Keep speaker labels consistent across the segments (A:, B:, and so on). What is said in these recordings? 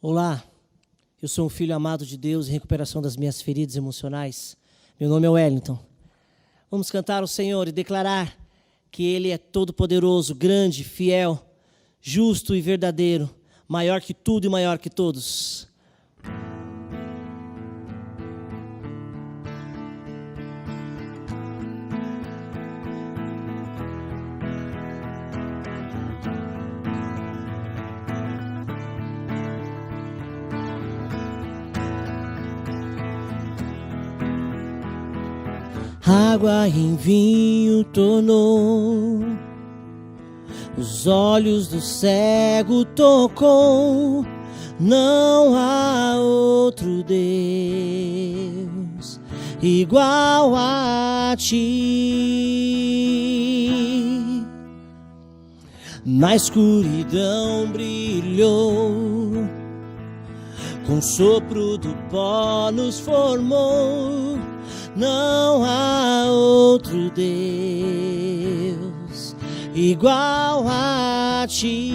A: Olá, eu sou um filho amado de Deus em recuperação das minhas feridas emocionais. Meu nome é Wellington. Vamos cantar ao Senhor e declarar que Ele é todo-poderoso, grande, fiel, justo e verdadeiro, maior que tudo e maior que todos. Água em vinho tornou, os olhos do cego tocou. Não há outro Deus igual a ti. Na escuridão brilhou, com o sopro do pó nos formou. Não há outro Deus igual a ti.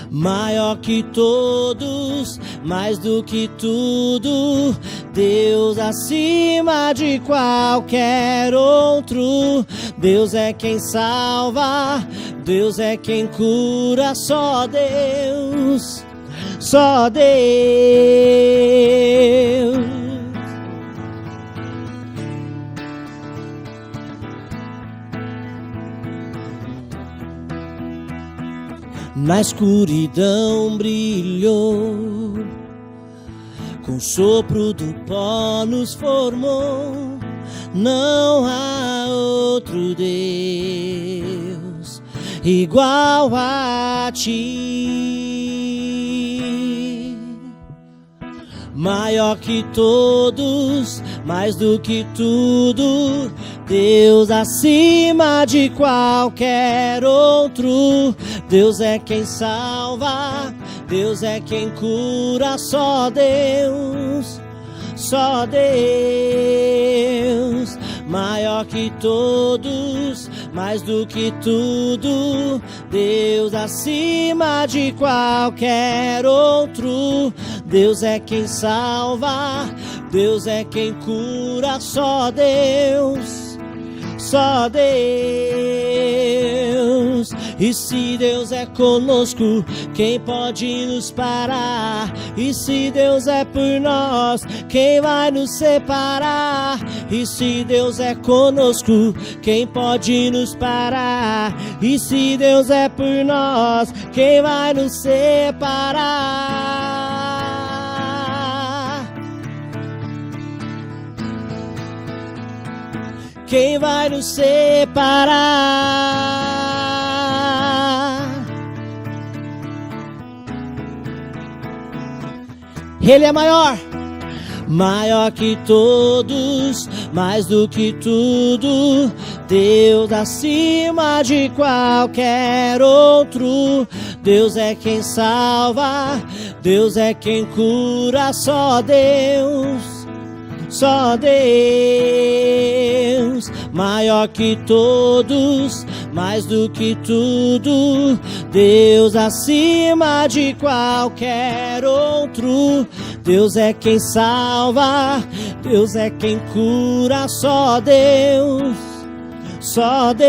A: Maior que todos, mais do que tudo, Deus acima de qualquer outro. Deus é quem salva, Deus é quem cura, só Deus. Só Deus. Na escuridão brilhou, com o sopro do pó nos formou. Não há outro Deus igual a ti. Maior que todos, mais do que tudo, Deus acima de qualquer outro. Deus é quem salva, Deus é quem cura, só Deus. Só Deus, maior que todos, mais do que tudo, Deus acima de qualquer outro. Deus é quem salva, Deus é quem cura, só Deus. Só Deus. E se Deus é conosco, quem pode nos parar? E se Deus é por nós, quem vai nos separar? E se Deus é conosco, quem pode nos parar? E se Deus é por nós, quem vai nos separar? Quem vai nos separar? Ele é maior, maior que todos, mais do que tudo, Deus acima de qualquer outro. Deus é quem salva, Deus é quem cura, só Deus. Só Deus, maior que todos, mais do que tudo, Deus acima de qualquer outro. Deus é quem salva, Deus é quem cura, só Deus. Só Deus.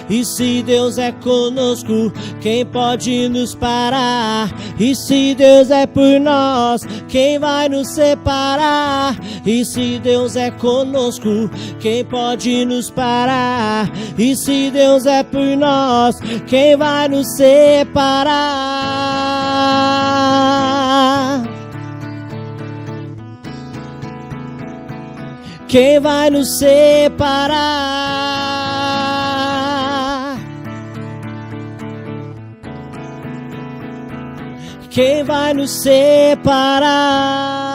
A: E se Deus é conosco, quem pode nos parar? E se Deus é por nós, quem vai nos separar? E se Deus é conosco, quem pode nos parar? E se Deus é por nós, quem vai nos separar? Quem vai nos separar? Quem vai nos separar?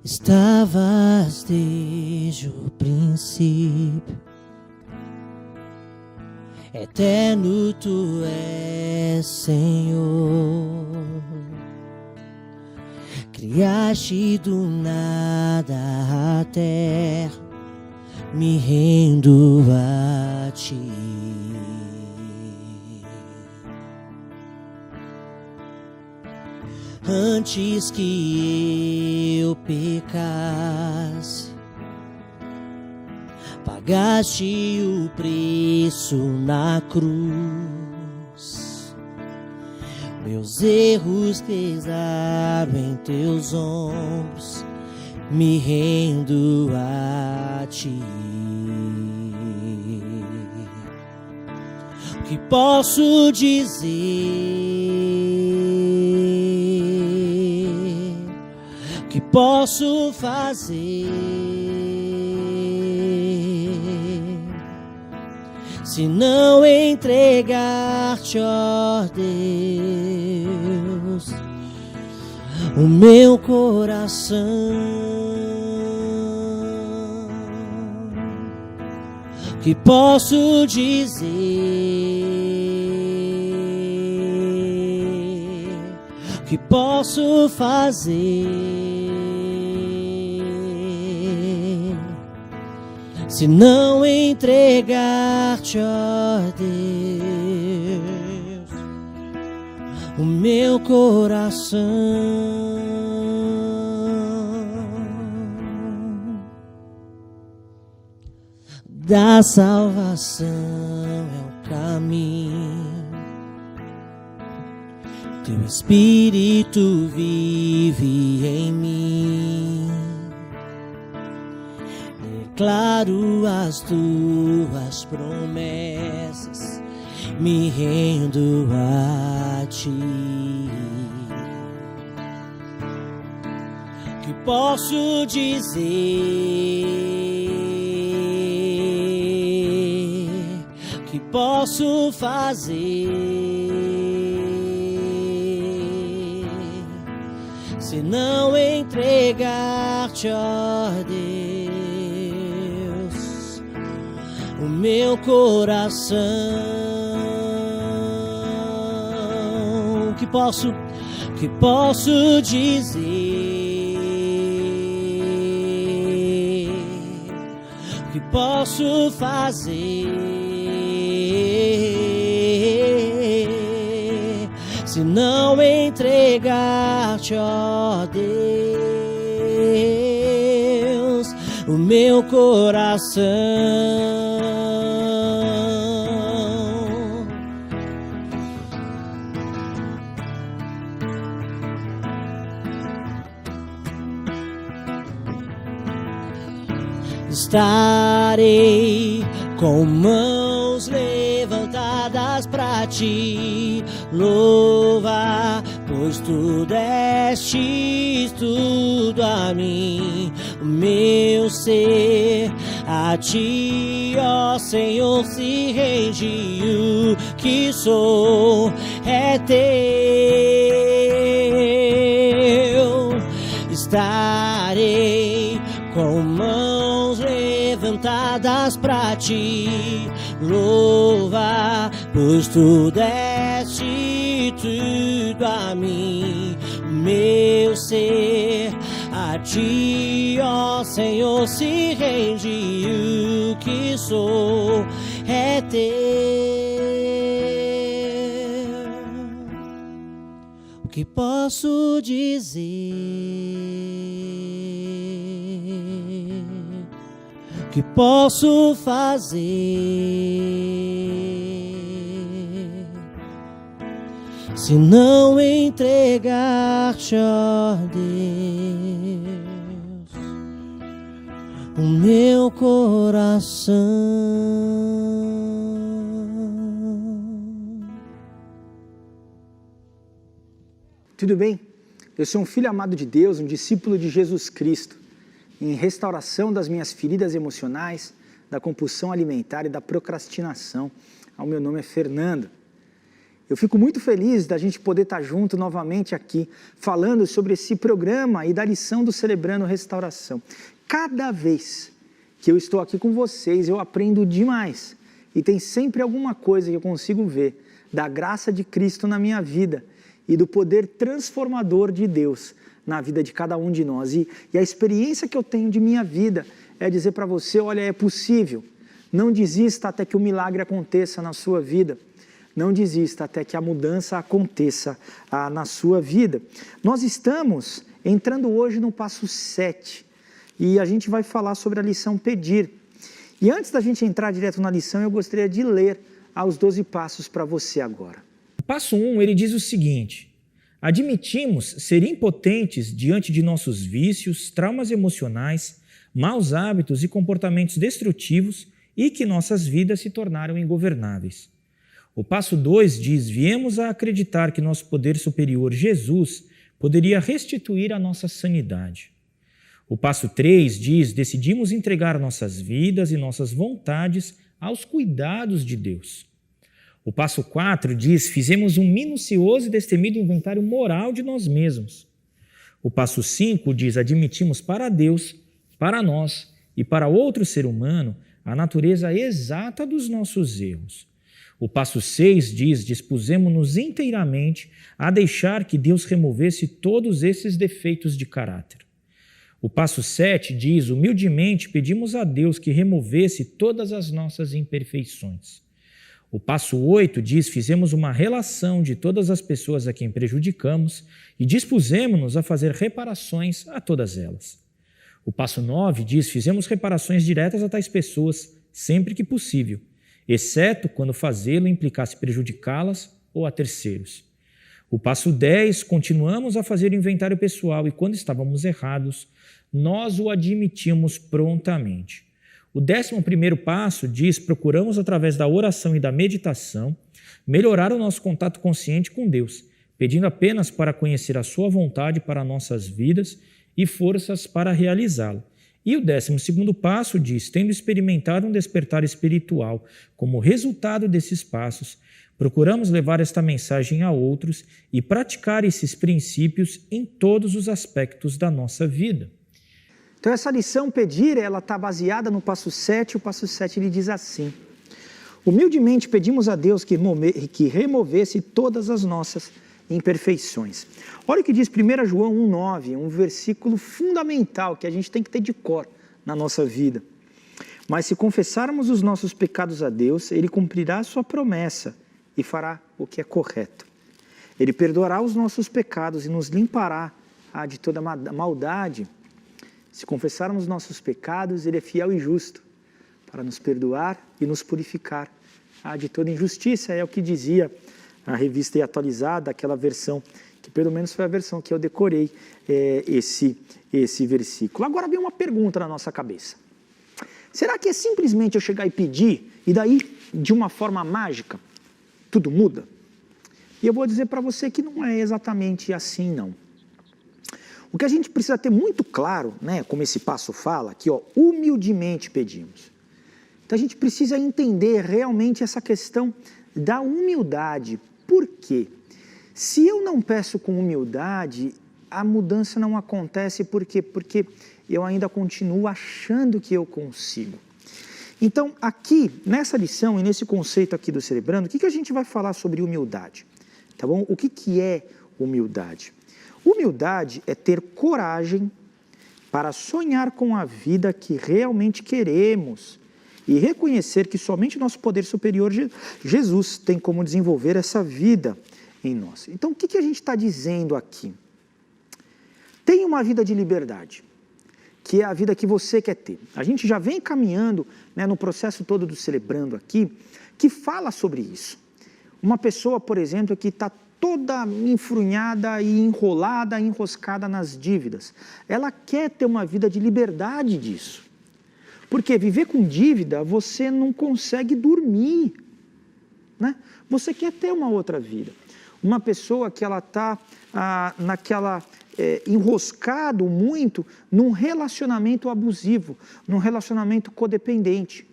A: estavas desde o princípio. Eterno tu és, Senhor. Criaste do nada a terra, me rendo a ti. Antes que eu pecasse, pagaste o preço na cruz. Meus erros pesaram em teus ombros, me rendo a ti. O que posso dizer? O que posso fazer? Se não entregar-te, ó Deus, o meu coração. Que posso dizer? Que posso fazer? Se não entregar-te, ó Deus, o meu coração. Da salvação é o caminho, teu Espírito vive em mim. Declaro as tuas promessas, me rendo a ti. Que posso dizer? Que posso fazer? Se não entregar-te, ó Deus, o meu coração. Que posso dizer? Que posso fazer? Se não entregar-te, ó Deus, o meu coração. Estarei com mãos levantadas pra ti louvar, pois tu destes tudo a mim. O meu ser a ti, ó Senhor, se rende. O que sou é teu. Estarei com mãos levantadas pra ti louvar, pois tu deste tudo a mim. Meu ser a ti, ó Senhor, se rende. O que sou é teu. O que posso dizer? Que posso fazer? Se não entregar-te, ó Deus, o meu coração.
B: Tudo bem? Eu sou um filho amado de Deus, um discípulo de Jesus Cristo, em restauração das minhas feridas emocionais, da compulsão alimentar e da procrastinação. O meu nome é Fernando. Eu fico muito feliz da gente poder estar junto novamente aqui, falando sobre esse programa e da lição do Celebrando Restauração. Cada vez que eu estou aqui com vocês, eu aprendo demais. E tem sempre alguma coisa que eu consigo ver da graça de Cristo na minha vida e do poder transformador de Deus na vida de cada um de nós. E a experiência que eu tenho de minha vida é dizer para você, olha, é possível. Não desista até que o milagre aconteça na sua vida. Não desista até que a mudança aconteça na sua vida. Nós estamos entrando hoje no passo 7 e a gente vai falar sobre a lição pedir. E antes da gente entrar direto na lição, eu gostaria de ler os 12 passos para você agora.
C: O passo 1, ele diz o seguinte: admitimos ser impotentes diante de nossos vícios, traumas emocionais, maus hábitos e comportamentos destrutivos e que nossas vidas se tornaram ingovernáveis. O passo 2 diz: viemos a acreditar que nosso poder superior, Jesus, poderia restituir a nossa sanidade. O passo 3 diz: decidimos entregar nossas vidas e nossas vontades aos cuidados de Deus. O passo 4 diz: fizemos um minucioso e destemido inventário moral de nós mesmos. O passo 5 diz: admitimos para Deus, para nós e para outro ser humano a natureza exata dos nossos erros. O passo 6 diz: dispusemos-nos inteiramente a deixar que Deus removesse todos esses defeitos de caráter. O passo 7 diz: humildemente pedimos a Deus que removesse todas as nossas imperfeições. O passo 8 diz: fizemos uma relação de todas as pessoas a quem prejudicamos e dispusemos-nos a fazer reparações a todas elas. O passo 9 diz: fizemos reparações diretas a tais pessoas sempre que possível, exceto quando fazê-lo implicasse prejudicá-las ou a terceiros. O passo 10, continuamos a fazer o inventário pessoal e quando estávamos errados, nós o admitimos prontamente. O 11º passo diz: procuramos através da oração e da meditação melhorar o nosso contato consciente com Deus, pedindo apenas para conhecer a sua vontade para nossas vidas e forças para realizá-lo. E o 12º passo diz: tendo experimentado um despertar espiritual como resultado desses passos, procuramos levar esta mensagem a outros e praticar esses princípios em todos os aspectos da nossa vida.
B: Então essa lição pedir, ela está baseada no passo 7, o passo 7 ele diz assim: humildemente pedimos a Deus que removesse todas as nossas imperfeições. Olha o que diz 1 João 1,9, um versículo fundamental que a gente tem que ter de cor na nossa vida. Mas se confessarmos os nossos pecados a Deus, Ele cumprirá a sua promessa e fará o que é correto. Ele perdoará os nossos pecados e nos limpará de toda maldade. Se confessarmos nossos pecados, Ele é fiel e justo para nos perdoar e nos purificar de toda injustiça. É o que dizia a revista e atualizada, aquela versão, que pelo menos foi a versão que eu decorei, esse versículo. Agora vem uma pergunta na nossa cabeça. Será que é simplesmente eu chegar e pedir, e daí, de uma forma mágica, tudo muda? E eu vou dizer para você que não é exatamente assim, não. O que a gente precisa ter muito claro, né, como esse passo fala, aqui, ó, humildemente pedimos. Então a gente precisa entender realmente essa questão da humildade. Por quê? Se eu não peço com humildade, a mudança não acontece. Por quê? Porque eu ainda continuo achando que eu consigo. Então, aqui, nessa lição e nesse conceito aqui do Celebrando, o que a gente vai falar sobre humildade? Tá bom? O que é humildade? Humildade é ter coragem para sonhar com a vida que realmente queremos e reconhecer que somente nosso poder superior, Jesus, tem como desenvolver essa vida em nós. Então, o que a gente está dizendo aqui? Tem uma vida de liberdade, que é a vida que você quer ter. A gente já vem caminhando, né, no processo todo do Celebrando aqui, que fala sobre isso. Uma pessoa, por exemplo, que está toda enfrunhada e enrolada, enroscada nas dívidas. Ela quer ter uma vida de liberdade disso. Porque viver com dívida, você não consegue dormir, né? Você quer ter uma outra vida. Uma pessoa que ela está enroscado muito num relacionamento abusivo, num relacionamento codependente.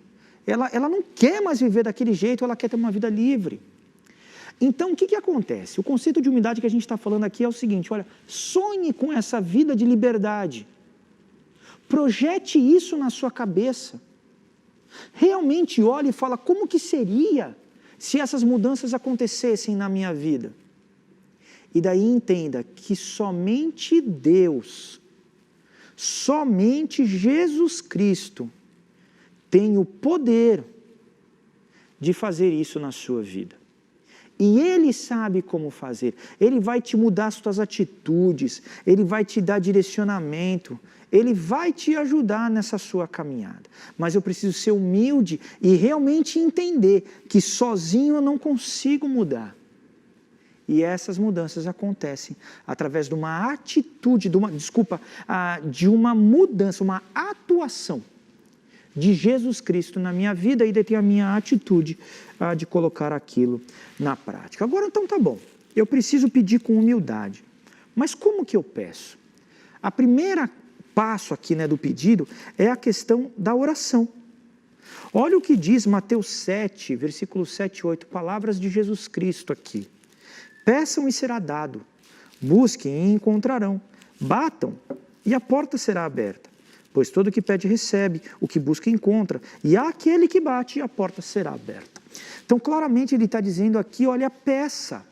B: Ela não quer mais viver daquele jeito, ela quer ter uma vida livre. Então, o que acontece? O conceito de humildade que a gente está falando aqui é o seguinte, olha, sonhe com essa vida de liberdade. Projete isso na sua cabeça. Realmente olhe e fala, como que seria se essas mudanças acontecessem na minha vida? E daí entenda que somente Deus, somente Jesus Cristo tem o poder de fazer isso na sua vida. E Ele sabe como fazer. Ele vai te mudar as suas atitudes, Ele vai te dar direcionamento, Ele vai te ajudar nessa sua caminhada. Mas eu preciso ser humilde e realmente entender que sozinho eu não consigo mudar. E essas mudanças acontecem através de uma atitude, de uma mudança, uma atuação de Jesus Cristo na minha vida e daí a minha atitude de colocar aquilo na prática. Agora, então, tá bom, eu preciso pedir com humildade. Mas como que eu peço? A primeira passo aqui, né, do pedido é a questão da oração. Olha o que diz Mateus 7, versículos 7 e 8, palavras de Jesus Cristo aqui. Peçam e será dado, busquem e encontrarão, batam e a porta será aberta. Pois todo o que pede recebe, o que busca encontra, e aquele que bate, a porta será aberta. Então, claramente, ele está dizendo aqui, olha, peça.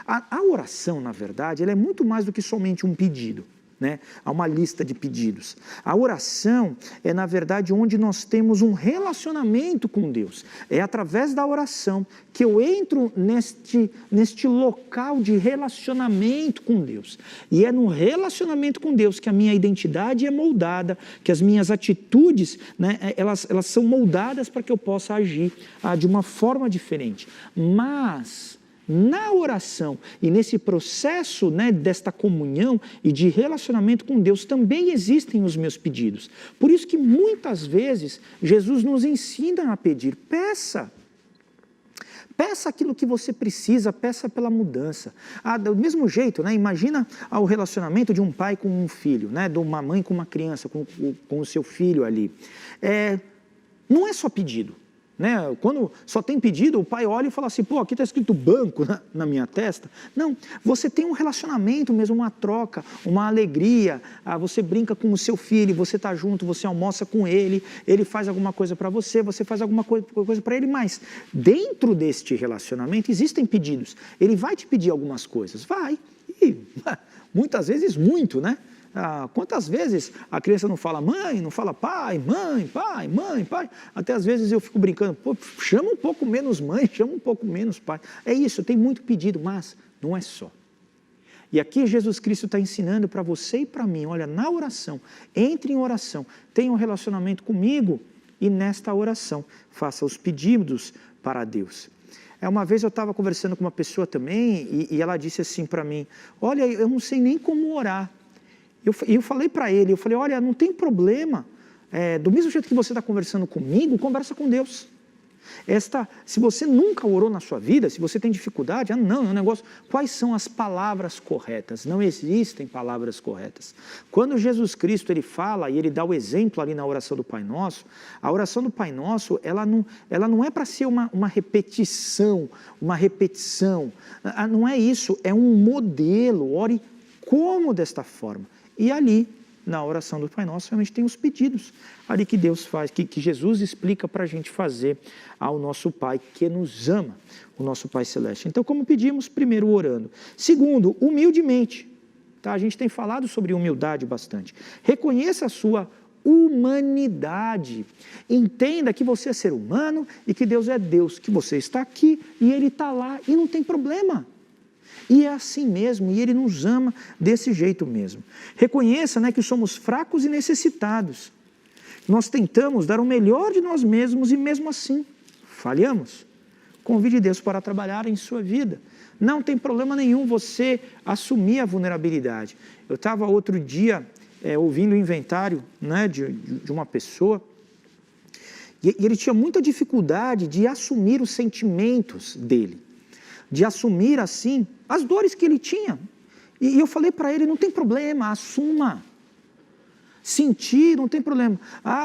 B: A oração, na verdade, ela é muito mais do que somente um pedido, né? Há uma lista de pedidos. A oração é, na verdade, onde nós temos um relacionamento com Deus. É através da oração que eu entro neste local de relacionamento com Deus. E é no relacionamento com Deus que a minha identidade é moldada, que as minhas atitudes, né, elas são moldadas para que eu possa agir de uma forma diferente. Mas na oração e nesse processo, né, desta comunhão e de relacionamento com Deus também existem os meus pedidos. Por isso que muitas vezes Jesus nos ensina a pedir, peça. Peça aquilo que você precisa, peça pela mudança. Do mesmo jeito, né, imagina o relacionamento de um pai com um filho, né, de uma mãe com uma criança, com o seu filho ali. Não é só pedido. Né? Quando só tem pedido, o pai olha e fala assim, pô, aqui está escrito banco na minha testa. Não, você tem um relacionamento mesmo, uma troca, uma alegria, você brinca com o seu filho, você está junto, você almoça com ele faz alguma coisa para você faz alguma coisa para ele, mas dentro deste relacionamento existem pedidos. Ele vai te pedir algumas coisas, vai, e muitas vezes muito, né? Quantas vezes a criança não fala mãe, não fala pai, mãe, pai, mãe, pai? Até às vezes eu fico brincando, pô, chama um pouco menos mãe, chama um pouco menos pai. É isso, tem muito pedido, mas não é só. E aqui Jesus Cristo está ensinando para você e para mim, olha, na oração, entre em oração, tenha um relacionamento comigo e nesta oração, faça os pedidos para Deus. Uma vez eu estava conversando com uma pessoa também e ela disse assim para mim, olha, eu não sei nem como orar. Eu falei para ele, olha, não tem problema, do mesmo jeito que você está conversando comigo, conversa com Deus. Se você nunca orou na sua vida, se você tem dificuldade, não, é um negócio, quais são as palavras corretas? Não existem palavras corretas. Quando Jesus Cristo ele fala e ele dá o exemplo ali na oração do Pai Nosso, a oração do Pai Nosso, ela não é para ser uma repetição, não é isso, é um modelo, ore como desta forma. E ali, na oração do Pai Nosso, realmente tem os pedidos ali que Deus faz, que Jesus explica para a gente fazer ao nosso Pai que nos ama, o nosso Pai Celeste. Então, como pedimos? Primeiro, orando. Segundo, humildemente. Tá? A gente tem falado sobre humildade bastante. Reconheça a sua humanidade. Entenda que você é ser humano e que Deus é Deus, que você está aqui e Ele está lá e não tem problema. E é assim mesmo, e Ele nos ama desse jeito mesmo. Reconheça, né, que somos fracos e necessitados. Nós tentamos dar o melhor de nós mesmos e mesmo assim falhamos. Convide Deus para trabalhar em sua vida. Não tem problema nenhum você assumir a vulnerabilidade. Eu estava outro dia ouvindo o inventário, né, de uma pessoa e ele tinha muita dificuldade de assumir os sentimentos dele. De assumir assim as dores que ele tinha. E eu falei para ele, não tem problema, assuma. Sentir, não tem problema.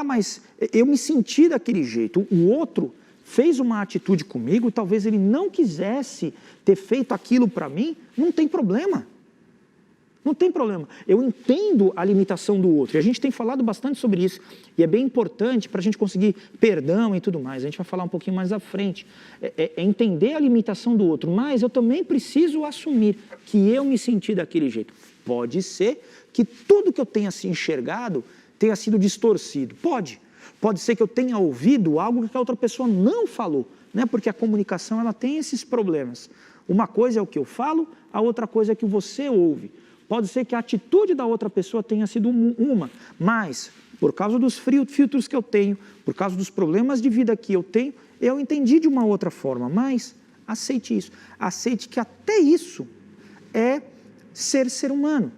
B: Mas eu me senti daquele jeito. O outro fez uma atitude comigo, talvez ele não quisesse ter feito aquilo para mim, não tem problema. Não tem problema. Eu entendo a limitação do outro. E a gente tem falado bastante sobre isso. E é bem importante para a gente conseguir perdão e tudo mais. A gente vai falar um pouquinho mais à frente. É entender a limitação do outro. Mas eu também preciso assumir que eu me senti daquele jeito. Pode ser que tudo que eu tenha se enxergado tenha sido distorcido. Pode. Pode ser que eu tenha ouvido algo que a outra pessoa não falou. Né? Porque a comunicação ela tem esses problemas. Uma coisa é o que eu falo, a outra coisa é o que você ouve. Pode ser que a atitude da outra pessoa tenha sido uma, mas por causa dos filtros que eu tenho, por causa dos problemas de vida que eu tenho, eu entendi de uma outra forma, mas aceite isso. Aceite que até isso é ser humano.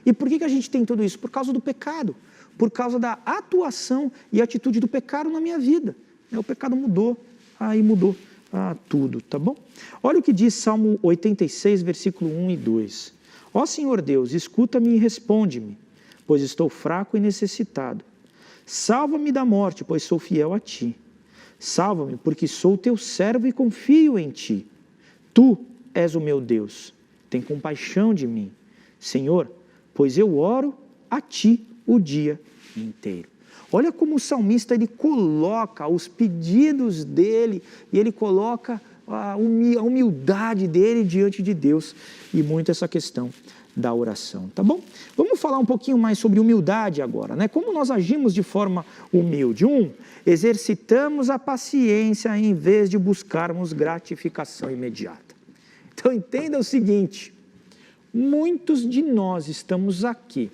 B: E por que a gente tem tudo isso? Por causa do pecado, por causa da atuação e atitude do pecado na minha vida. O pecado mudou, aí mudou tudo, tá bom? Olha o que diz Salmo 86, versículo 1 e 2. Ó Senhor Deus, escuta-me e responde-me, pois estou fraco e necessitado. Salva-me da morte, pois sou fiel a Ti. Salva-me, porque sou Teu servo e confio em Ti. Tu és o meu Deus, tem compaixão de mim. Senhor, pois eu oro a Ti o dia inteiro. Olha como o salmista ele coloca os pedidos dele e ele coloca a humildade dele diante de Deus e muito essa questão da oração, tá bom? Vamos falar um pouquinho mais sobre humildade agora, né? Como nós agimos de forma humilde? Exercitamos a paciência em vez de buscarmos gratificação imediata. Então entenda o seguinte, muitos de nós estamos aqui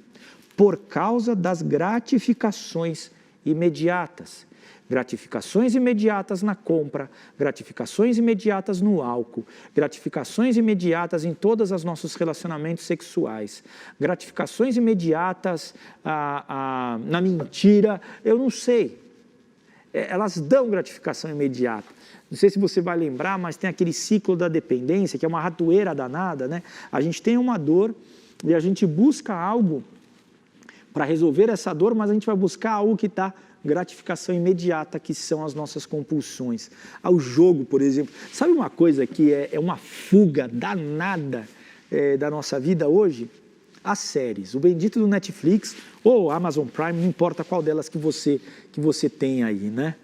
B: por causa das gratificações imediatas. Gratificações imediatas na compra, gratificações imediatas no álcool, gratificações imediatas em todos os nossos relacionamentos sexuais, gratificações imediatas na mentira, eu não sei. Elas dão gratificação imediata. Não sei se você vai lembrar, mas tem aquele ciclo da dependência, que é uma ratoeira danada, né? A gente tem uma dor e a gente busca algo para resolver essa dor, mas a gente vai buscar algo que está gratificação imediata, que são as nossas compulsões. Ao jogo, por exemplo. Sabe uma coisa que é uma fuga danada da nossa vida hoje? As séries. O bendito do Netflix ou Amazon Prime, não importa qual delas que você tem aí, né?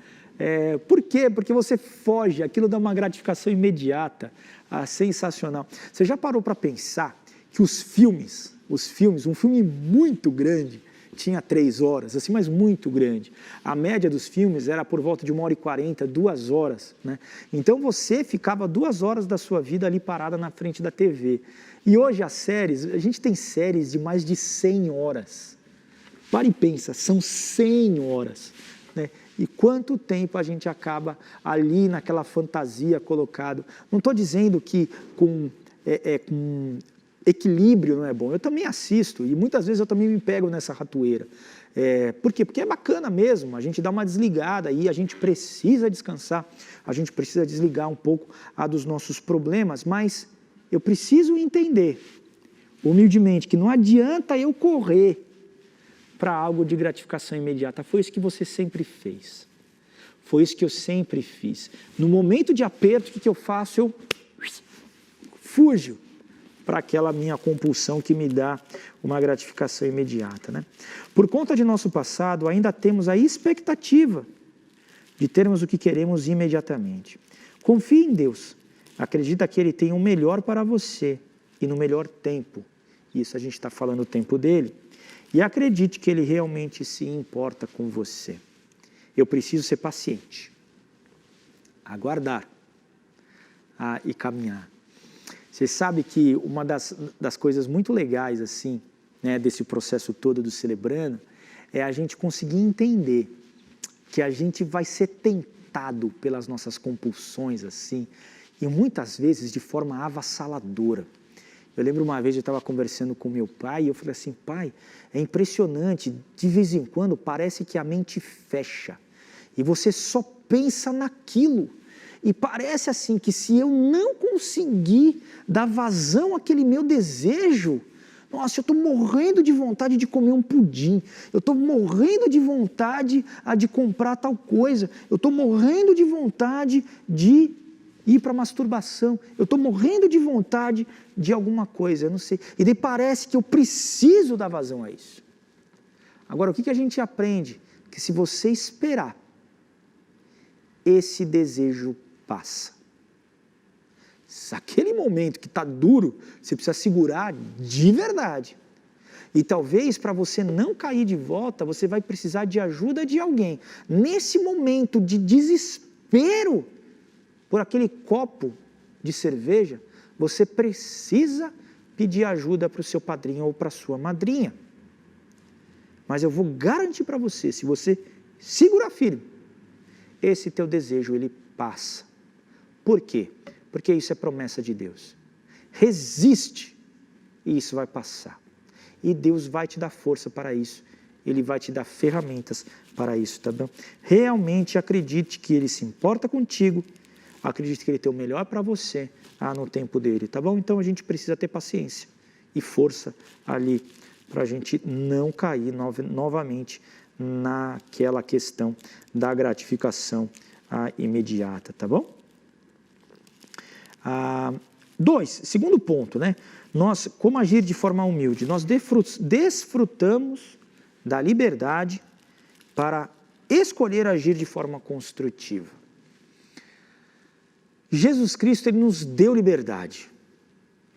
B: Por quê? Porque você foge, aquilo dá uma gratificação imediata, sensacional. Você já parou para pensar que os filmes, um filme muito grande, tinha 3 horas, assim, mas muito grande. A média dos filmes era por volta de 1h40, 2 horas, né? Então você ficava 2 horas da sua vida ali parada na frente da TV. E hoje as séries, a gente tem séries de mais de 100 horas. Para e pensa, são 100 horas, né? E quanto tempo a gente acaba ali naquela fantasia colocado. Não estou dizendo que com equilíbrio não é bom. Eu também assisto e muitas vezes eu também me pego nessa ratoeira. Por quê? Porque é bacana mesmo, a gente dá uma desligada e a gente precisa descansar, a gente precisa desligar um pouco dos nossos problemas, mas eu preciso entender, humildemente, que não adianta eu correr para algo de gratificação imediata. Foi isso que você sempre fez. Foi isso que eu sempre fiz. No momento de aperto, o que eu faço? Eu fujo para aquela minha compulsão que me dá uma gratificação imediata, né? Por conta de nosso passado, ainda temos a expectativa de termos o que queremos imediatamente. Confie em Deus. Acredita que Ele tem o melhor para você e no melhor tempo. Isso a gente está falando o tempo dele. E acredite que Ele realmente se importa com você. Eu preciso ser paciente, aguardar e caminhar. Você sabe que uma das coisas muito legais assim, né, desse processo todo do Celebrando é a gente conseguir entender que a gente vai ser tentado pelas nossas compulsões assim, e muitas vezes de forma avassaladora. Eu lembro uma vez eu estava conversando com meu pai e eu falei assim, pai, é impressionante, de vez em quando parece que a mente fecha e você só pensa naquilo. E parece assim que se eu não conseguir dar vazão àquele meu desejo, Nossa, eu estou morrendo de vontade de comer um pudim. Eu estou morrendo de vontade de comprar tal coisa. Eu estou morrendo de vontade de ir para a masturbação. Eu estou morrendo de vontade de alguma coisa, eu não sei. E daí parece que eu preciso dar vazão a isso. Agora, o que a gente aprende? Que se você esperar, esse desejo passa. Aquele momento que está duro, você precisa segurar de verdade. E talvez para você não cair de volta, você vai precisar de ajuda de alguém. Nesse momento de desespero por aquele copo de cerveja, você precisa pedir ajuda para o seu padrinho ou para a sua madrinha. Mas eu vou garantir para você, se você segurar firme, esse teu desejo ele passa. Por quê? Porque isso é promessa de Deus. Resiste e isso vai passar. E Deus vai te dar força para isso. Ele vai te dar ferramentas para isso, tá bom? Realmente acredite que Ele se importa contigo. Acredite que Ele tem o melhor para você no tempo dele, tá bom? Então a gente precisa ter paciência e força ali para a gente não cair novamente naquela questão da gratificação imediata, tá bom? 2, segundo ponto, né? Nós, como agir de forma humilde? Nós desfrutamos da liberdade para escolher agir de forma construtiva. Jesus Cristo, Ele nos deu liberdade,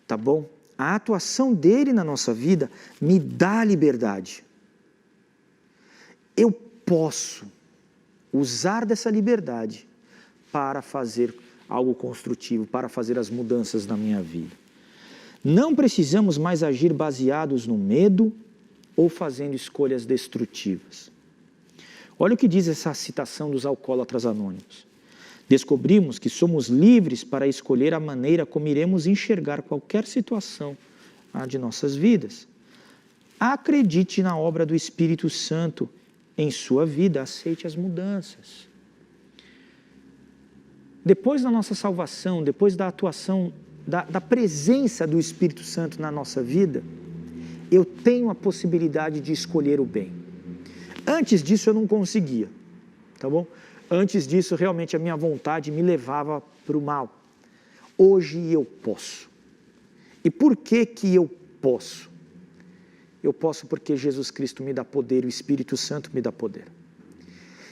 B: tá bom? A atuação dEle na nossa vida me dá liberdade. Eu posso usar dessa liberdade para fazer algo construtivo, para fazer as mudanças na minha vida. Não precisamos mais agir baseados no medo ou fazendo escolhas destrutivas. Olha o que diz essa citação dos alcoólatras anônimos. Descobrimos que somos livres para escolher a maneira como iremos enxergar qualquer situação de nossas vidas. Acredite na obra do Espírito Santo em sua vida, aceite as mudanças. Depois da nossa salvação, depois da atuação, da presença do Espírito Santo na nossa vida, eu tenho a possibilidade de escolher o bem. Antes disso eu não conseguia, tá bom? Antes disso realmente a minha vontade me levava para o mal. Hoje eu posso. E por que eu posso? Eu posso porque Jesus Cristo me dá poder, o Espírito Santo me dá poder.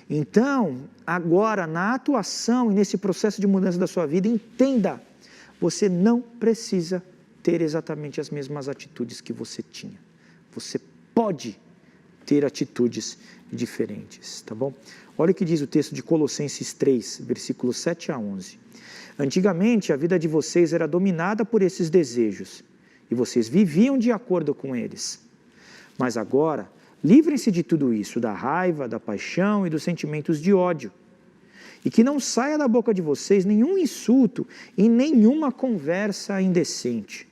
B: Então, agora, na atuação e nesse processo de mudança da sua vida, entenda, você não precisa ter exatamente as mesmas atitudes que você tinha. Você pode ter atitudes diferentes, tá bom? Olha o que diz o texto de Colossenses 3, versículos 7 a 11. Antigamente, a vida de vocês era dominada por esses desejos, e vocês viviam de acordo com eles. Mas agora, livrem-se de tudo isso, da raiva, da paixão e dos sentimentos de ódio. E que não saia da boca de vocês nenhum insulto e nenhuma conversa indecente.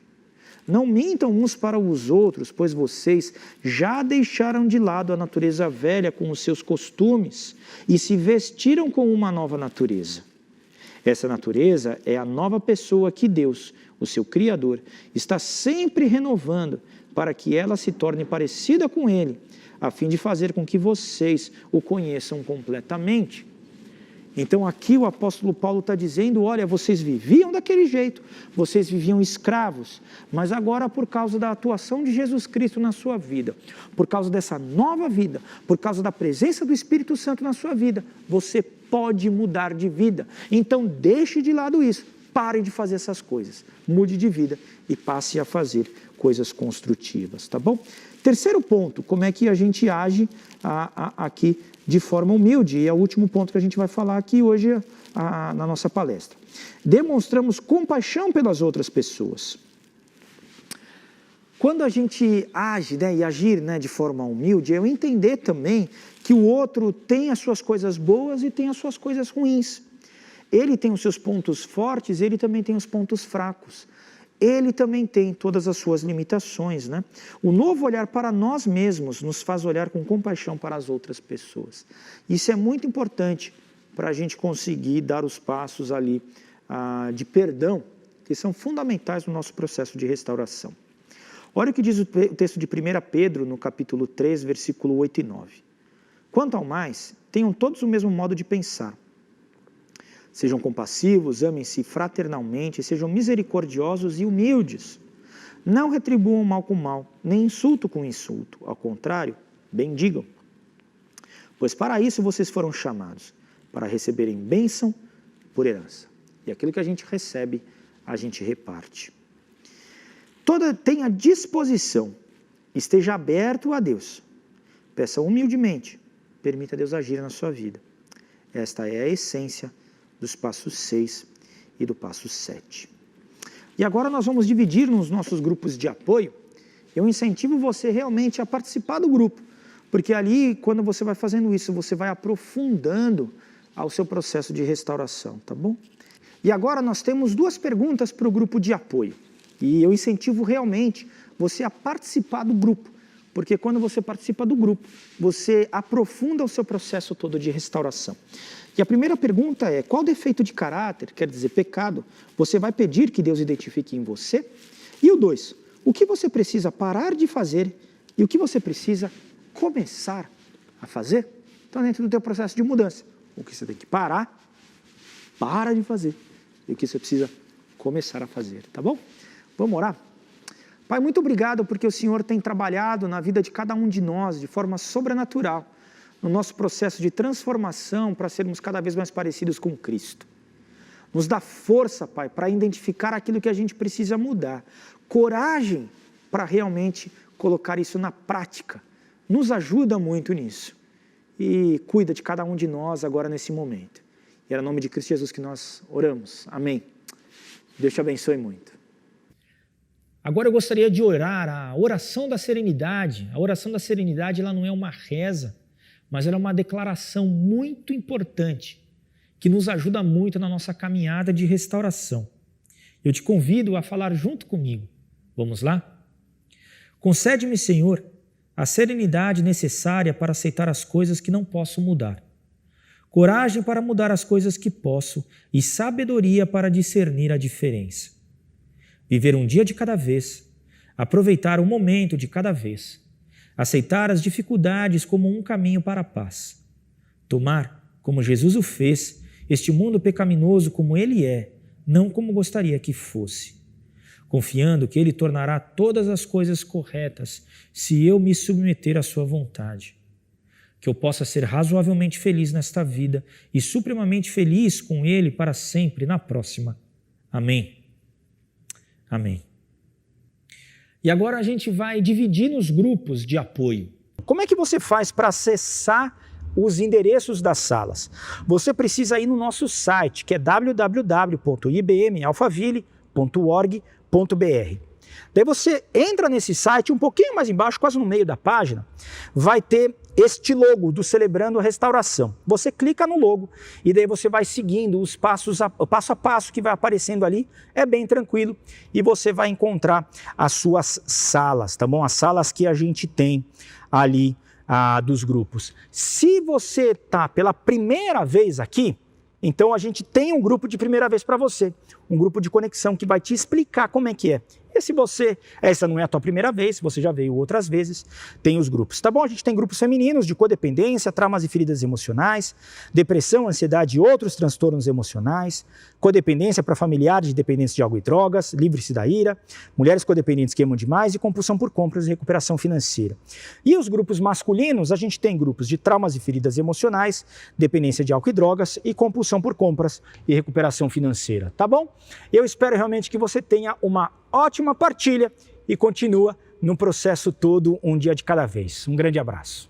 B: Não mintam uns para os outros, pois vocês já deixaram de lado a natureza velha com os seus costumes e se vestiram com uma nova natureza. Essa natureza é a nova pessoa que Deus, o seu Criador, está sempre renovando para que ela se torne parecida com Ele, a fim de fazer com que vocês o conheçam completamente. Então aqui o apóstolo Paulo está dizendo, olha, vocês viviam daquele jeito, vocês viviam escravos, mas agora por causa da atuação de Jesus Cristo na sua vida, por causa dessa nova vida, por causa da presença do Espírito Santo na sua vida, você pode mudar de vida. Então deixe de lado isso, pare de fazer essas coisas, mude de vida e passe a fazer coisas construtivas, tá bom? Terceiro ponto, como é que a gente age aqui de forma humilde, e é o último ponto que a gente vai falar aqui hoje na nossa palestra. Demonstramos compaixão pelas outras pessoas. Quando a gente age e agir de forma humilde, é eu entender também que o outro tem as suas coisas boas e tem as suas coisas ruins. Ele tem os seus pontos fortes, ele também tem os pontos fracos. Ele também tem todas as suas limitações, né? O novo olhar para nós mesmos nos faz olhar com compaixão para as outras pessoas. Isso é muito importante para a gente conseguir dar os passos ali de perdão, que são fundamentais no nosso processo de restauração. Olha o que diz o texto de 1 Pedro, no capítulo 3, versículo 8 e 9. Quanto ao mais, tenham todos o mesmo modo de pensar. Sejam compassivos, amem-se fraternalmente, sejam misericordiosos e humildes. Não retribuam mal com mal, nem insulto com insulto. Ao contrário, bendigam. Pois para isso vocês foram chamados, para receberem bênção por herança. E aquilo que a gente recebe, a gente reparte. Tenha disposição, esteja aberto a Deus. Peça humildemente, permita Deus agir na sua vida. Esta é a essência dos passos 6 e do passo 7. E agora nós vamos dividir nos nossos grupos de apoio. Eu incentivo você realmente a participar do grupo, porque ali, quando você vai fazendo isso, você vai aprofundando ao seu processo de restauração, tá bom? E agora nós temos 2 perguntas para o grupo de apoio. E eu incentivo realmente você a participar do grupo, porque quando você participa do grupo, você aprofunda o seu processo todo de restauração. E a primeira pergunta é: qual defeito de caráter, quer dizer, pecado, você vai pedir que Deus identifique em você? E o 2, o que você precisa parar de fazer e o que você precisa começar a fazer? Então, dentro do teu processo de mudança, o que você tem que para de fazer, e o que você precisa começar a fazer, tá bom? Vamos orar? Pai, muito obrigado porque o Senhor tem trabalhado na vida de cada um de nós de forma sobrenatural, no nosso processo de transformação para sermos cada vez mais parecidos com Cristo. Nos dá força, Pai, para identificar aquilo que a gente precisa mudar, coragem para realmente colocar isso na prática. Nos ajuda muito nisso e cuida de cada um de nós agora nesse momento. E é no nome de Cristo Jesus que nós oramos. Amém. Deus te abençoe muito.
C: Agora eu gostaria de orar a oração da serenidade. A oração da serenidade ela não é uma reza, mas ela é uma declaração muito importante que nos ajuda muito na nossa caminhada de restauração. Eu te convido a falar junto comigo. Vamos lá? Concede-me, Senhor, a serenidade necessária para aceitar as coisas que não posso mudar, coragem para mudar as coisas que posso e sabedoria para discernir a diferença. Viver um dia de cada vez, aproveitar um momento de cada vez, aceitar as dificuldades como um caminho para a paz, tomar, como Jesus o fez, este mundo pecaminoso como ele é, não como gostaria que fosse, confiando que ele tornará todas as coisas corretas se eu me submeter à sua vontade. Que eu possa ser razoavelmente feliz nesta vida e supremamente feliz com ele para sempre na próxima. Amém. Amém. E agora a gente vai dividir nos grupos de apoio.
B: Como é que você faz para acessar os endereços das salas? Você precisa ir no nosso site, que é www.ibmalphaville.org.br. Daí você entra nesse site, um pouquinho mais embaixo, quase no meio da página, vai ter este logo do Celebrando a Restauração. Você clica no logo e daí você vai seguindo o passo a passo que vai aparecendo ali. É bem tranquilo e você vai encontrar as suas salas, tá bom? As salas que a gente tem ali dos grupos. Se você está pela primeira vez aqui, então a gente tem um grupo de primeira vez para você, um grupo de conexão que vai te explicar como é que é. E se essa não é a tua primeira vez, se você já veio outras vezes, tem os grupos, tá bom? A gente tem grupos femininos de codependência, traumas e feridas emocionais, depressão, ansiedade e outros transtornos emocionais, codependência para familiares de dependentes de álcool e drogas, livre-se da ira, mulheres codependentes que amam demais e compulsão por compras e recuperação financeira. E os grupos masculinos, a gente tem grupos de traumas e feridas emocionais, dependência de álcool e drogas e compulsão por compras e recuperação financeira, tá bom? Eu espero realmente que você tenha uma ótima partilha e continua no processo todo um dia de cada vez. Um grande abraço.